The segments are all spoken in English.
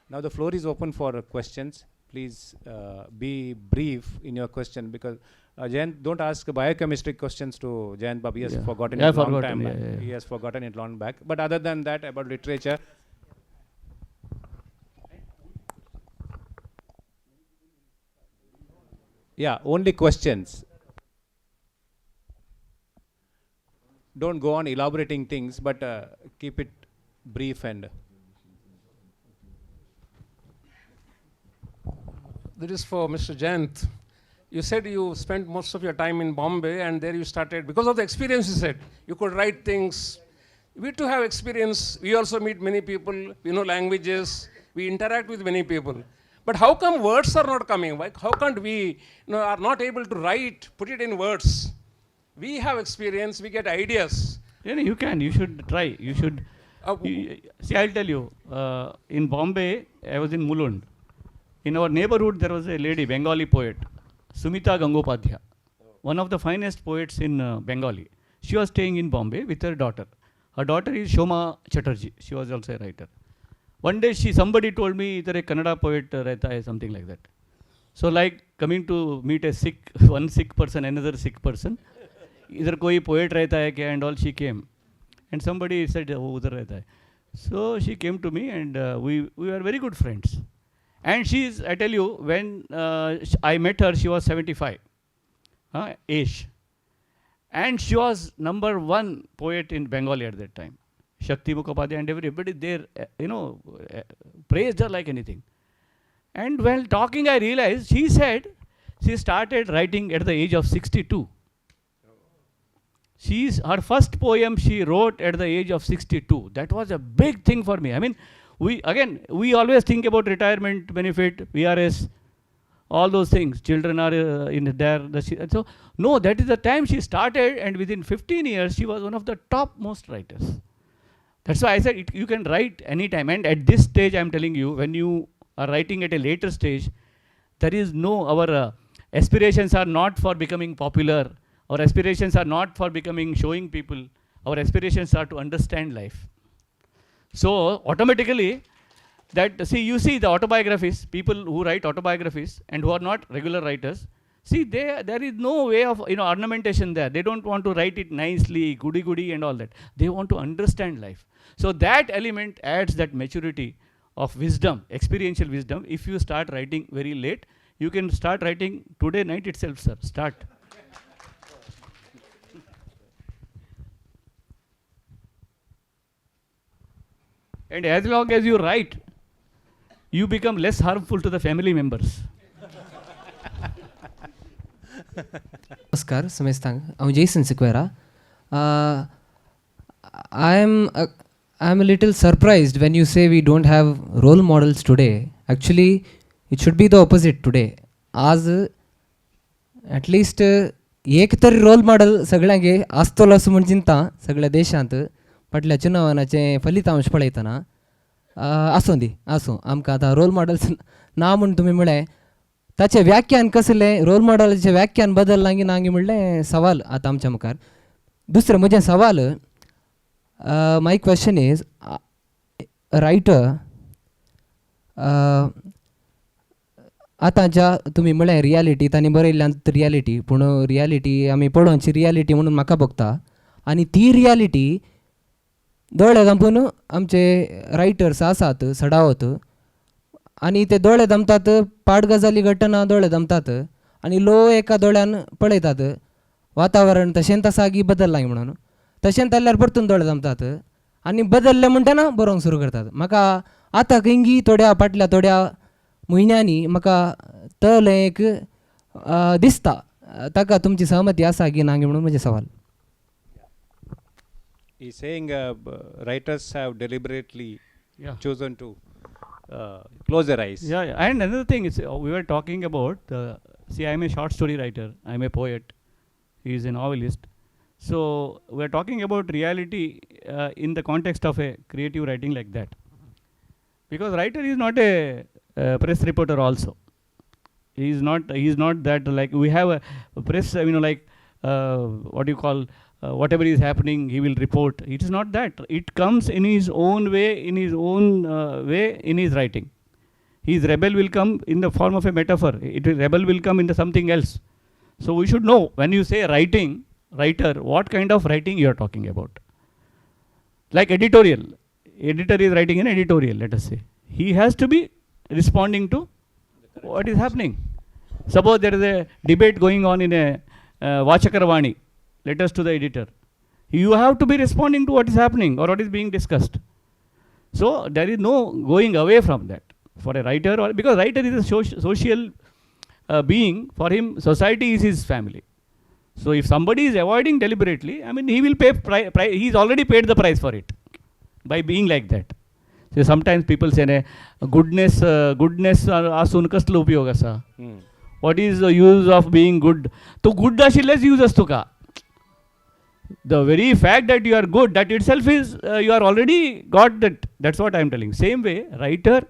Now the floor is open for questions. Please be brief in your question, because Jayant, don't ask biochemistry questions to Jayant Babu. He has forgotten it long time back. He has forgotten it long back. But other than that, about literature. Yeah, only questions. Don't go on elaborating things, but keep it brief and. This is for Mr. Jayant. You said you spent most of your time in Bombay, and there you started, because of the experience you said, you could write things. We too have experience. We also meet many people, we know languages, we interact with many people. But how come words are not coming? Why, how can't we are not able to write, put it in words? We have experience, we get ideas. Yeah, you can, you should try. You should. See, I'll tell you, in Bombay, I was in Mulund. In our neighborhood, there was a lady, Bengali poet, Sumita Gangopadhyay, one of the finest poets in Bengali. She was staying in Bombay with her daughter. Her daughter is Shoma Chatterjee. She was also a writer. One day, somebody told me, "Idhar ek Kannada poet rehta hai," something like that. So, like coming to meet one sick person, another sick person. Idhar koi poet rehta hai kya, and all, she came. And somebody said, "Oh, udhar rehta hai." So she came to me, and we were very good friends. And she's, I tell you, when I met her, she was 75 age. And she was #1 poet in Bengali at that time. Shakti Mukhopadhyay and everybody there, praised her like anything. And while talking, I realized, she said she started writing at the age of 62. Her first poem she wrote at the age of 62. That was a big thing for me. I mean, we always think about retirement benefit, VRS, all those things. Children are in there. So, no, that is the time she started, and within 15 years, she was one of the topmost writers. That's why I said you can write anytime. And at this stage, I'm telling you, when you are writing at a later stage, there is our aspirations are not for becoming popular. Our aspirations are not for showing people. Our aspirations are to understand life. So automatically, you see the autobiographies, people who write autobiographies and who are not regular writers, see, there is no way of ornamentation there. They don't want to write it nicely, goody and all that. They want to understand life. So that element adds that maturity of wisdom, experiential wisdom. If you start writing very late, you can start writing today night itself, sir. Start. And as long as you write, you become less harmful to the family members. Namaskar, Samestang. I'm Jason Sequeira. I'm a little surprised when you say we don't have role models today. Actually, it should be the opposite today. As at least एक तरी role model सगळ्यांगे आसतलो असो म्हण चिंता सगळ्या देशांत फाटल्या चुनावांचे फलितांश पळयतना आसूं आमकां आतां रोल मॉडेल्स ना म्हूण तुमी म्हळें ताचें व्याख्यान कसलें रोल मॉडेलाचें व्याख्यान बदललां की ना म्हणलें सवाल आतां आमच्या मुखार. दुसरें म्हजें सवाल माय क्वेश्चन इज रायटर आतां ज्या तुमी म्हळें रियालिटी तांणी बरयल्ल्यान रियालिटी पूण रियालिटी आमी पळोवनची रियालिटी म्हणून म्हाका भोगता आनी ती रियालिटी दोळे धांपून आमचे रायटर्स आसात सडावत आनी ते दोळे धांपतात पाड गजाली घडटना दोळे धांपतात आनी लो एका दोळ्यान पळयतात वातावरण तशेंच आसा की बदल्लां म्हणून तशेंच जाल्यार परतून दोळे धांपतात आनी बदल्लें म्हणटना बरोवंक सुरू करतात. म्हाका आतां किंगी फाटल्या थोड्या म्हयन्यांनी म्हाका तळें एक दिसता ताका तुमची सहमती आसा की ना म्हणून म्हजें सवाल. He's saying writers have deliberately chosen to close their eyes. Yeah. And another thing is, we were talking about, see, I'm a short story writer, I'm a poet, he is a novelist. So we're talking about reality in the context of a creative writing like that. Because writer is not a press reporter also. He is not that, like we have a press, what do you call, whatever is happening, he will report. It is not that. It comes in his own way, in his own way, in his writing. His rebel will come in the form of a metaphor. Rebel will come into something else. So we should know, when you say writer, what kind of writing you are talking about. Like editorial. Editor is writing an editorial, let us say. He has to be responding to what is happening. Suppose there is a debate going on in a Vachakaravani, letters to the editor. You have to be responding to what is happening or what is being discussed. So there is no going away from that for a writer, or because writer is a social being. For him, society is his family. So if somebody is avoiding deliberately, I mean, he will pay he's already paid the price for it by being like that. So sometimes people say, goodness asun kaslo upyog asa. What is the use of being good? To good ashilles use astu ka. The very fact that you are good, that itself is, you are already got that. That's what I am telling. Same way, writer,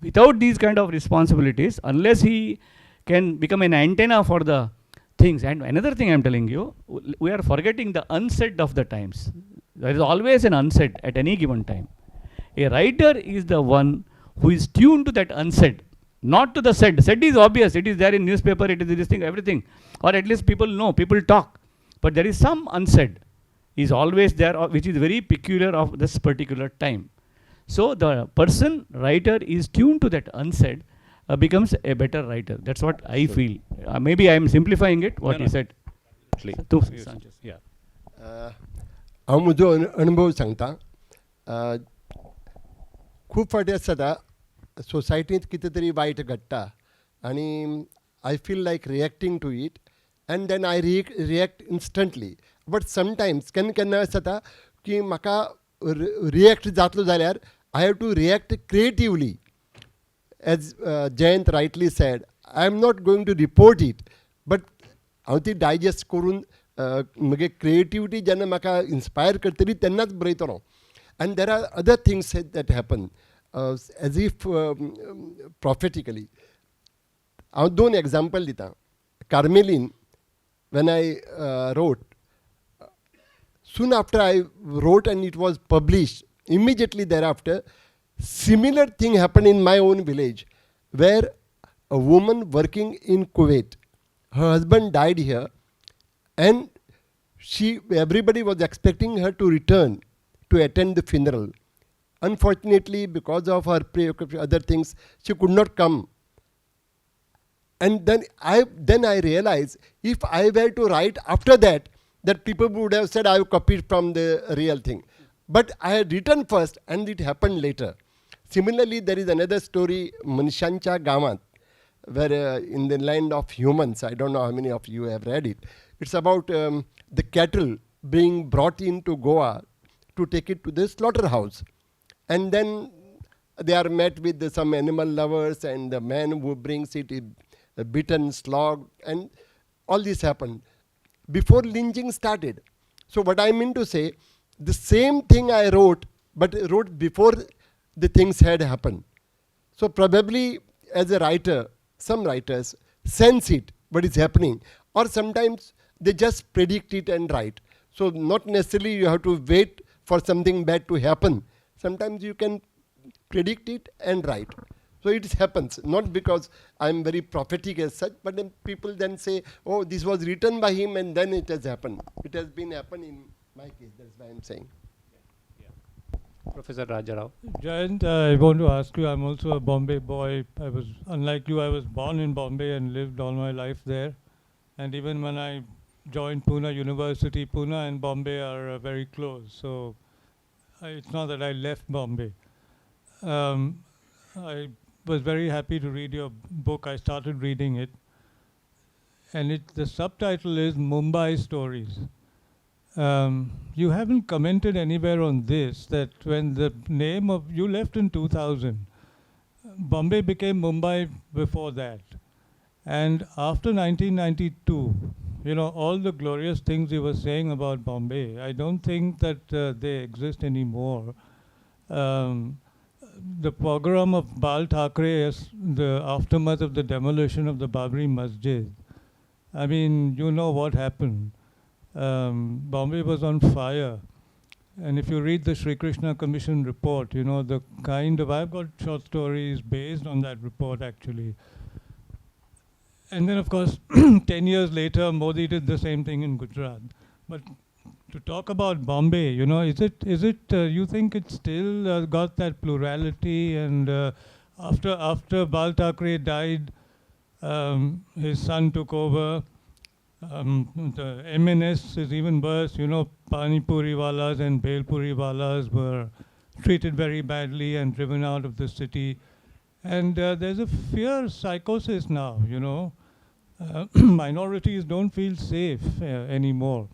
without these kind of responsibilities, unless he can become an antenna for the things. And another thing I am telling you, we are forgetting the unsaid of the times. There is always an unsaid at any given time. A writer is the one who is tuned to that unsaid, not to the said. Said is obvious. It is there in newspaper, it is this thing, everything. Or at least people know, people talk. But there is some unsaid is always there, which is very peculiar of this particular time. So the person, writer, is tuned to that unsaid, becomes a better writer. That's what I feel. Maybe I am simplifying it, what he said. Yeah. हांव म्हजो अनुभव सांगता. खूब फावटी आसता सोसायटींत कितें तरी वायट घडटा आनी I feel like reacting to it and then I react instantly. But sometimes केन्ना आसता की म्हाका रिएक्ट जातलो जाल्यार I have to react creatively. As Jayant rightly said, I am not going to report it, but हांव ती डायजेस्ट करून म्हगे क्रिएटिविटी जेन्ना म्हाका इन्स्पायर करतली तेन्नाच बरयतलो. And there are other things that happen as if prophetically. हांव 2 एग्जाम्पल दितां. Carmelin, when I wrote, soon after I wrote and it was published, immediately thereafter, similar thing happened in my own village, where a woman working in Kuwait, her husband died here, and everybody was expecting her to return to attend the funeral. Unfortunately, because of her other things, she could not come. And then I realized, if I were to write after that people would have said I have copied from the real thing. But I had written first and it happened later. Similarly, there is another story, Manishancha Gamat, where in the land of humans, I don't know how many of you have read it. It's about the cattle being brought into Goa to take it to the slaughterhouse. And then they are met with some animal lovers, and the man who brings it is beaten, slogged, and all this happened before lynching started. So what I mean to say, the same thing I wrote, but wrote before the things had happened. So probably as a writer, some writers sense it, what is happening, or sometimes they just predict it and write. So not necessarily you have to wait for something bad to happen. Sometimes you can predict it and write. So it happens, not because I'm very prophetic as such, but then people then say, oh, this was written by him and then it has happened. It has been happened in my case, that's why I'm saying. Professor Rajarao. Jayant, I want to ask you, I'm also a Bombay boy. Unlike you, I was born in Bombay and lived all my life there. And even when I joined Pune University, Pune and Bombay are very close. So it's not that I left Bombay. I was very happy to read your book. I started reading it. And the subtitle is Mumbai Stories. You haven't commented anywhere on this, that when the name of, you left in 2000, Bombay became Mumbai before that. And after 1992, you know, all the glorious things you were saying about Bombay, I don't think that they exist anymore. The pogrom of Bal Thackeray, the aftermath of the demolition of the Babri Masjid, I mean, you know what happened. Bombay was on fire. And if you read the Sri Krishna Commission report, you know, the kind of, I've got short stories based on that report actually. And then of course, 10 years later, Modi did the same thing in Gujarat. But to talk about Bombay, you know, is it you think it's still got that plurality? And after Bal Thackeray died, his son took over. The MNS is even worse. You know, Pani Puri Walas and Bhel Puri Walas were treated very badly and driven out of the city. And there's a fierce psychosis now, you know. Minorities don't feel safe anymore.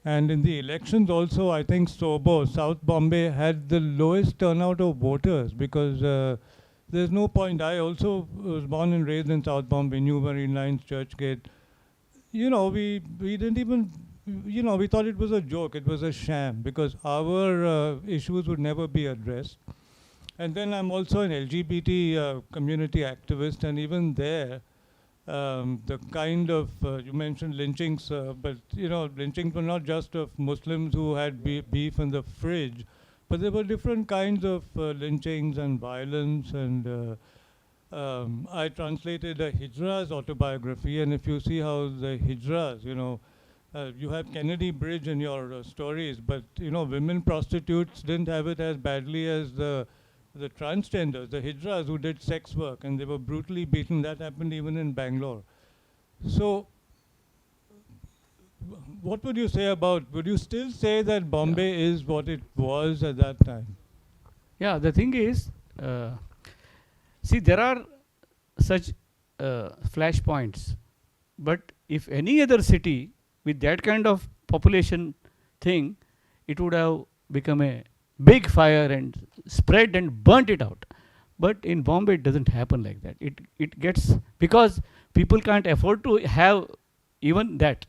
And in the elections also, I think Sobo, South Bombay, had the lowest turnout of voters because there's no point. I also was born and raised in South Bombay, Newbury Lines, Churchgate. You know, we didn't even, you know, we thought it was a joke, it was a sham because our issues would never be addressed. And then I'm also an LGBT community activist, and even there, the kind of, you mentioned lynchings, but you know, lynchings were not just of Muslims who had beef in the fridge, but there were different kinds of lynchings and violence. And I translated a Hijra's autobiography, and if you see how the Hijras, you know, you have Kennedy Bridge in your stories, but you know, women prostitutes didn't have it as badly as the transgenders, the Hijras who did sex work, and they were brutally beaten. That happened even in Bangalore. So, what would you say about, would you still say that Bombay is what it was at that time? Yeah, the thing is, see, there are such flashpoints, but if any other city with that kind of population thing, it would have become a big fire and spread and burnt it out. But in Bombay, it doesn't happen like that. It gets, because people can't afford to have even that,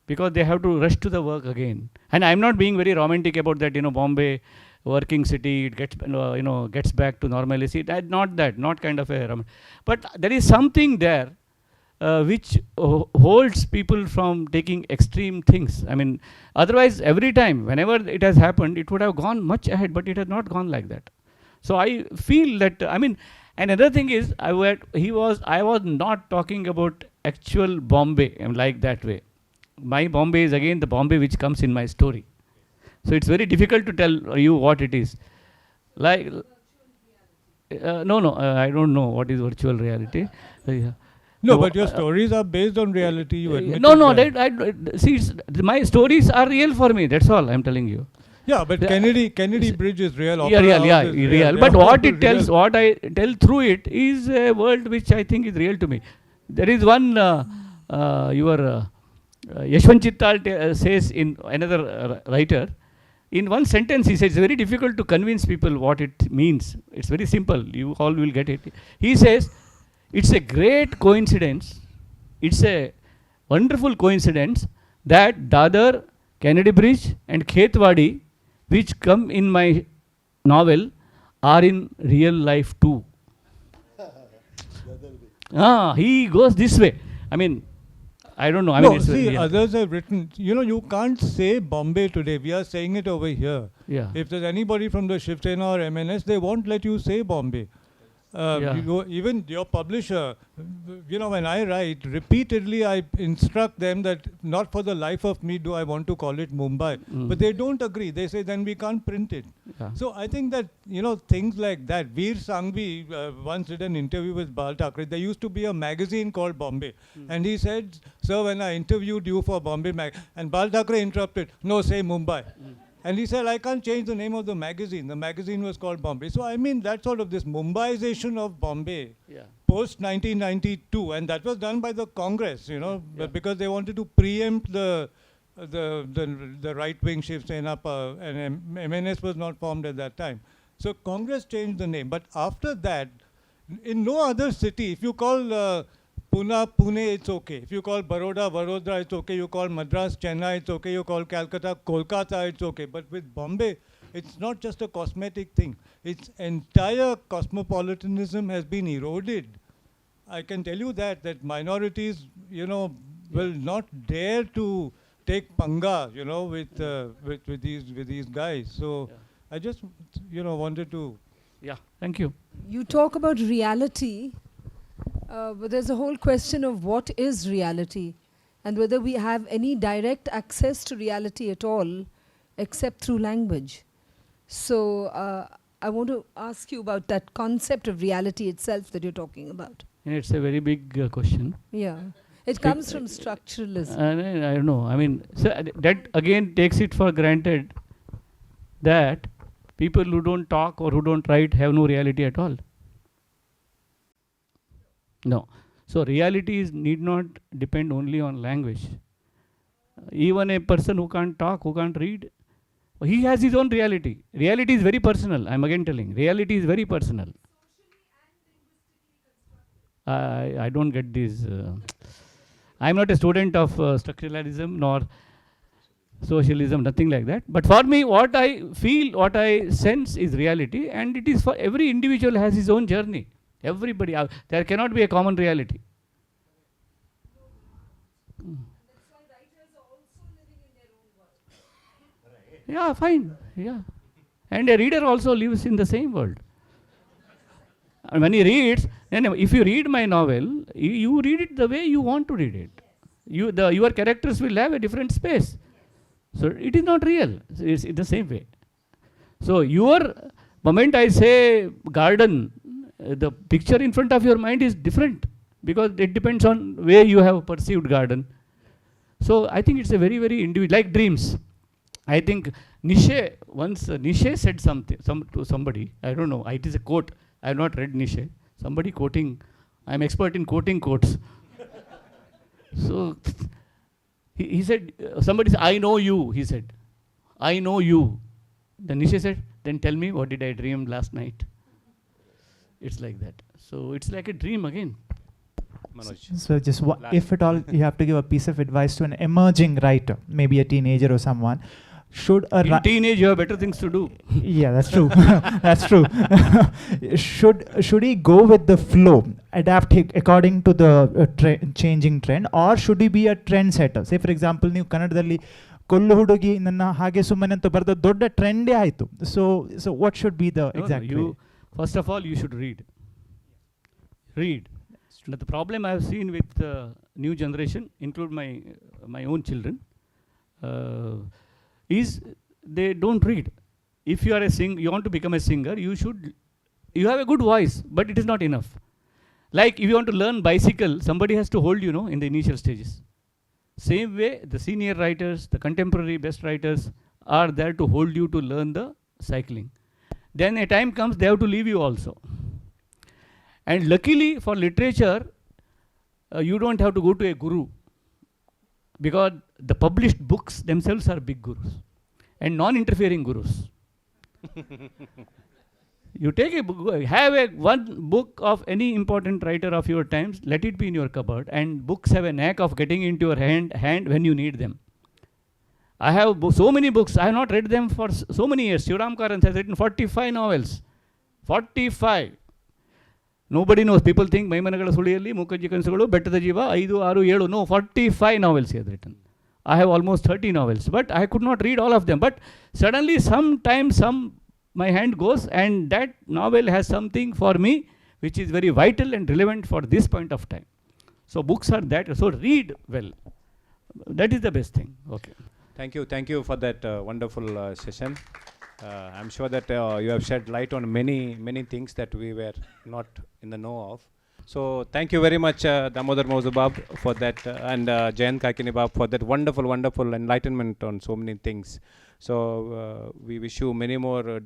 because they have to rush to the work again. And I'm not being very romantic about that, you know, Bombay, working city, it gets, you know, gets back to normalcy. Not kind of a, but there is something there which holds people from taking extreme things. I mean, otherwise, every time, whenever it has happened, it would have gone much ahead, but it has not gone like that. So I feel that, I mean, another thing is, I was not talking about actual Bombay like that way. My Bombay is again the Bombay which comes in my story. So it's very difficult to tell you what it is. Like, no, I don't know what is virtual reality. No, but your stories are based on reality. You admit see, my stories are real for me. That's all I'm telling you. Yeah, but Kennedy Bridge is real. Real. But what it tells, what I tell through it, is a world which I think is real to me. There is one Yashwant Chittal says in another writer. In one sentence, he says it's very difficult to convince people what it means. It's very simple. You all will get it. He says, it's a great coincidence, it's a wonderful coincidence that Dadar, Kennedy Bridge and Khetwadi, which come in my novel, are in real life too. He goes this way. I mean, I don't know. I mean, see, others have written, you know, you can't say Bombay today. We are saying it over here. Yeah. If there's anybody from the Shiv Sena or MNS, they won't let you say Bombay. Even your publisher, you know, when I write, repeatedly I instruct them that not for the life of me do I want to call it Mumbai. But they don't agree. They say, then we can't print it. Yeah. So I think that, you know, things like that. Veer Sanghvi once did an interview with Bal Thackeray. There used to be a magazine called Bombay. And he said, sir, when I interviewed you for Bombay and Bal Thackeray interrupted, no, say Mumbai. And he said, I can't change the name of the magazine. The magazine was called Bombay. So I mean, that sort of this Mumbaization of Bombay post 1992, and that was done by the Congress, you know, because they wanted to preempt the right-wing Shiv Sena, and MNS was not formed at that time. So Congress changed the name. But after that, in no other city, if you call Pune, it's okay. If you call Baroda, Vadodara, it's okay. You call Madras, Chennai, it's okay. You call Calcutta, Kolkata, it's okay. But with Bombay, it's not just a cosmetic thing. Its entire cosmopolitanism has been eroded. I can tell you that minorities, you know, will not dare to take panga, with these guys. So I just, wanted to. Yeah, thank you. You talk about reality, but there's a whole question of what is reality and whether we have any direct access to reality at all except through language. So I want to ask you about that concept of reality itself that you're talking about. And it's a very big question. Yeah. It comes from structuralism. I don't know. I mean, so that again takes it for granted that people who don't talk or who don't write have no reality at all. No. So realities need not depend only on language. Even a person who can't talk, who can't read, he has his own reality. Reality is very personal. I'm again telling. Reality is very personal. I don't get this. I'm not a student of structuralism nor socialism, nothing like that. But for me, what I feel, what I sense is reality, and it is for every individual has his own journey. Everybody, there cannot be a common reality. Yeah, fine. Yeah. And a reader also lives in the same world. And when he reads, and if you read my novel, you read it the way you want to read it. Your characters will have a different space. So it is not real. It's in the same way. So your moment I say garden, the picture in front of your mind is different because it depends on where you have perceived garden. So I think it's a very, very individual, like dreams. I think Nietzsche said something to somebody, I don't know, it is a quote. I have not read Nietzsche. Somebody quoting, I'm expert in quoting quotes. So he said, somebody said, I know you, he said. I know you. Then Nietzsche said, then tell me what did I dream last night? It's like that. So it's like a dream again. Manoj. So just if at all you have to give a piece of advice to an emerging writer, maybe a teenager or someone, should a in teenage you have better things to do. Yeah, that's true. That's true. should he go with the flow, adapt according to the changing trend, or should he be a trendsetter? Say for example, ನೀವು ಕನ್ನಡದಲ್ಲಿ ಕೊಲ್ಲು ಹುಡುಗಿ ನನ್ನ ಹಾಗೆ ಸುಮ್ಮನೆ ಅಂತ ಬರೆದ ದೊಡ್ಡ ಟ್ರೆಂಡೇ ಆಯಿತು. So what should be the exact way? First of all, you should read. Read. But the problem I have seen with new generation, include my own children, is they don't read. If you are you want to become a singer, you have a good voice, but it is not enough. Like if you want to learn bicycle, somebody has to hold you, in the initial stages. Same way, the senior writers, the contemporary best writers are there to hold you to learn the cycling. Then a time comes, they have to leave you also. And luckily for literature, you don't have to go to a guru, because the published books themselves are big gurus and non-interfering gurus. You take a book, have one book of any important writer of your times, let it be in your cupboard, and books have a knack of getting into your hand when you need them. I have so many books, I have not read them for so many years. Shivram Karans has written 45 novels. 45. Nobody knows. People think Maimanagala Suliyalli, Mukherjee Kanasugalu, Bettada Jiva, 5, 6, 7. No, 45 novels he has written. I have almost 30 novels, but I could not read all of them. But suddenly, sometimes, my hand goes, and that novel has something for me which is very vital and relevant for this point of time. So books are that. So read well. That is the best thing. Okay. Thank you for that wonderful session. I'm sure that you have shed light on many things that we were not in the know of. So thank you very much, Damodar Mouzabab, for that, and Jayant Kakinibab for that wonderful enlightenment on so many things. So we wish you many more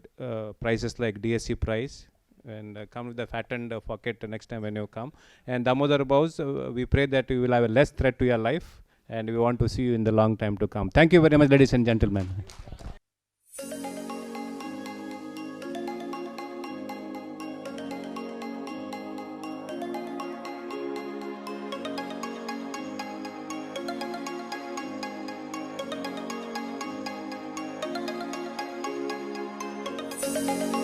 prizes like DSC prize, and come with the fattened pocket next time when you come. And Damodar Bose, we pray that you will have a less threat to your life, and we want to see you in the long time to come. Thank you very much, ladies and gentlemen. Thank you.